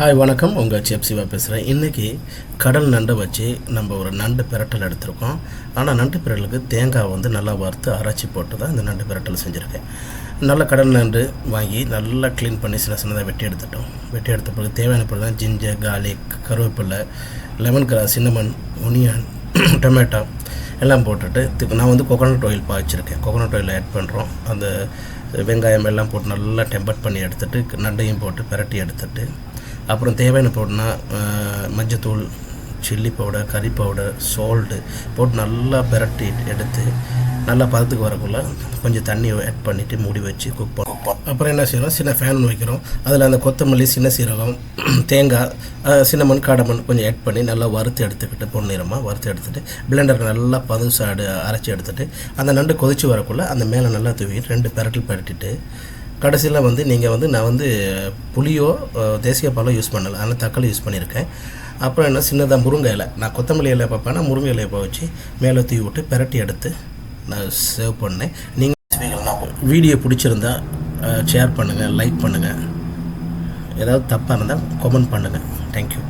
Hi வணக்கம், உங்கள் chef Siva பேசுகிறேன். இன்றைக்கி கடல் நண்டை வச்சு நம்ம ஒரு நண்டு பிரட்டல் எடுத்திருக்கோம். ஆனால் நண்டு பிரட்டலுக்கு தேங்காய் வந்து நல்லா வறுத்து அரைச்சி போட்டு தான் இந்த நண்டு பிரட்டல் செஞ்சுருக்கேன். நல்ல கடல் நண்டு வாங்கி நல்லா க்ளீன் பண்ணி சின்னதாக வெட்டி எடுத்துட்டோம். வெட்டி எடுத்த பிறகு தேவையான பொருள் தான் ஜிஞ்சர், கார்லிக், கருவேப்பிலை, lemon grass, cinnamon, onion, tomato எல்லாம் போட்டுட்டு நான் வந்து கோகோனட் ஆயில் பாய்ச்சிருக்கேன். கோகோனட் ஆயில் ஆட் பண்ணுறோம். அந்த வெங்காயம் எல்லாம் போட்டு நல்லா டெம்பர் பண்ணி எடுத்துகிட்டு நண்டையும் போட்டு பிரட்டி எடுத்துகிட்டு அப்புறம் தேவையான போட்டுனா மஞ்சத்தூள், சில்லி பவுடர், கறி பவுடர், சால்ட்டு போட்டு நல்லா பிரட்டி எடுத்து நல்லா பதத்துக்கு வரக்குள்ள கொஞ்சம் தண்ணி ஆட் பண்ணிவிட்டு மூடி வச்சு குக் பண்ணுவோம். அப்புறம் என்ன செய்கிறோம், சின்ன ஃபேன் வைக்கிறோம். அதில் அந்த கொத்தமல்லி, சின்ன சீரகம், தேங்காய், சின்னமண், காடமண் கொஞ்சம் ஆட் பண்ணி நல்லா வறுத்து எடுத்துக்கிட்டு பொன்னிறமாக வறுத்து எடுத்துகிட்டு பிளெண்டருக்கு நல்லா பதுசாடு அரைச்சி எடுத்துகிட்டு அந்த நண்டு கொதித்து வரக்குள்ளே அந்த மேலே நல்லா தூவிட்டு 2 பிரட்டல் பரட்டிட்டு கடைசியில் வந்து நீங்கள் வந்து நான் வந்து புளியோ தேசிய பாலோ யூஸ் பண்ணலை, ஆனால் தக்காளி யூஸ் பண்ணியிருக்கேன். அப்புறம் என்ன சின்னதாக முருங்கை இலை, நான் கொத்தமல்லி இலையை பார்ப்பேன்னா முருங்கை இலையை வச்சு மேலே தூவி விட்டு பிரட்டி எடுத்து நான் சேவ் பண்ணேன். நீங்கள் வீடியோ பிடிச்சிருந்தா ஷேர் பண்ணுங்கள், லைக் பண்ணுங்கள். ஏதாவது தப்பாக இருந்தால் கமெண்ட் பண்ணுங்கள். தேங்க்யூ.